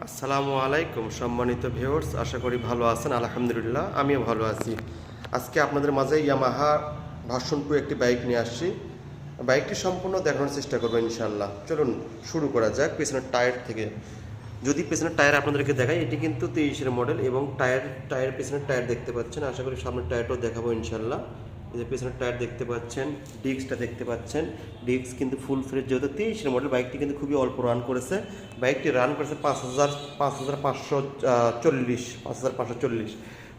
আসসালামু আলাইকুম সম্মানিত ভিউয়ার্স, আশা করি ভালো আছেন। আলহামদুলিল্লাহ আমিও ভালো আছি। আজকে আপনাদের মাঝে ইয়ামাহা ভার্সন 2 একটি বাইক নিয়ে আসছি। বাইকটি সম্পূর্ণ দেখানোর চেষ্টা করবো ইনশাআল্লাহ। চলুন শুরু করা যাক পেছনের টায়ার থেকে। যদি পেছনের টায়ার আপনাদেরকে দেখাই, এটি কিন্তু 23-এর মডেল এবং টায়ার পেছনের টায়ার দেখতে পাচ্ছেন। আশা করি সামনের টায়ারটাও দেখাবো ইনশাআল্লাহ। এই যে পেছনের টায়ার দেখতে পাচ্ছেন, ডিস্কটা দেখতে পাচ্ছেন। ডিস্ক কিন্তু ফুল ফ্রেশ, যেহেতু 23-এর মডেল। বাইকটি কিন্তু খুবই অল্প রান করেছে। বাইকটি রান করেছে 5,540।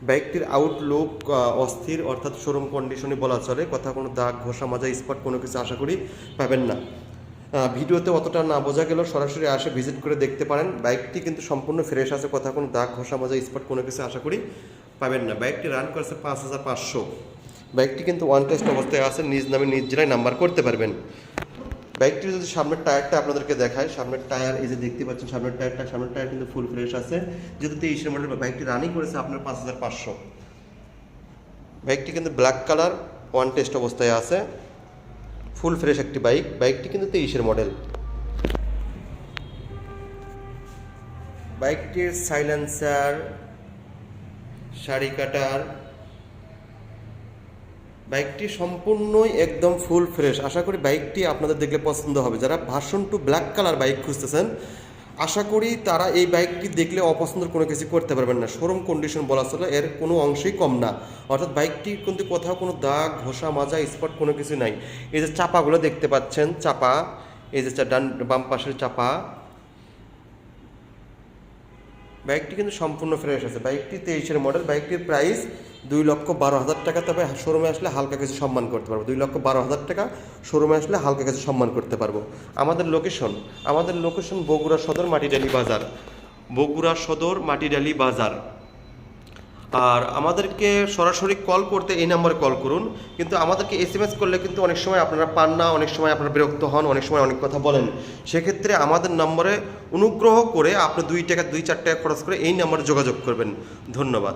বাইকটির আউটলুক অস্থির, অর্থাৎ শোরুম কন্ডিশনে বলা চলে। কথা কোনো দাগ ঘষা মাজা স্পট কোনো কিছু আশা করি পাবেন না। ভিডিওতে অতটা না বোঝা গেলেও সরাসরি আসে ভিজিট করে দেখতে পারেন। বাইকটি কিন্তু সম্পূর্ণ ফ্রেশ আছে। কথা কোনো দাগ ঘষা মাজা স্পট কোনো কিছু আশা করি পাবেন না। বাইকটি রান করেছে 5,500। বাইকটি কিন্তু ওয়ান টেস্ট অবস্থায় আছে, নিজ নামে নিজ জেলায় নাম্বার করতে পারবেন। বাইকটির যদি সামনের টায়ারটা আপনাদেরকে দেখায়, সামনের টায়ার এই যে দেখতে পাচ্ছেন, সামনের টায়ার কিন্তু ফুল ফ্রেশ আছে। যেহেতু 23-এর মডেল, বাইকটি রানিং করেছে আপনার 5,500। বাইকটি কিন্তু ব্ল্যাক কালার, ওয়ান টেস্ট অবস্থায় আছে, ফুল ফ্রেশ একটি বাইক। বাইকটি কিন্তু 23-এর মডেল। বাইকটির সাইলেন্সার, সারি কাটার, বাইকটি সম্পূর্ণই একদম ফুল ফ্রেশ। আশা করি বাইকটি আপনাদের দেখলে পছন্দ হবে। যারা ভার্সন 2 ব্ল্যাক কালার বাইক খুঁজতেছেন, আশা করি তারা এই বাইকটি দেখলে অপছন্দের কোনো কিছু করতে পারবেন না। শোরুম কন্ডিশন বলা চলে, এর কোনো অংশই কম না। অর্থাৎ বাইকটি কিন্তু কোথাও কোনো দাগ ঘষা মাজা স্পট কোনো কিছু নাই। এই যে চাপাগুলো দেখতে পাচ্ছেন, চাপা, এই যে বাম পাশের চাপা। বাইকটি কিন্তু সম্পূর্ণ ফ্রেশ আছে। বাইকটি 23-এর মডেল। বাইকটির প্রাইস 2,12,000 টাকা। তবে শোরুমে আসলে হালকা কিছু সম্মান করতে পারবো। 2,12,000 টাকা শোরুমে আসলে হালকা কিছু সম্মান করতে পারবো। আমাদের লোকেশন বগুড়া সদর মাটিডালি বাজার। বগুড়া সদর মাটিডালি বাজার। আর আমাদেরকে সরাসরি কল করতে এই নাম্বারে কল করুন। কিন্তু আমাদেরকে SMS করলে কিন্তু অনেক সময় আপনারা পান না, অনেক সময় আপনারা বিরক্ত হন, অনেক সময় অনেক কথা বলেন। সেক্ষেত্রে আমাদের নম্বরে অনুগ্রহ করে আপনি 2 টাকা 2-4 টাকা খরচ করে এই নাম্বারে যোগাযোগ করবেন। ধন্যবাদ।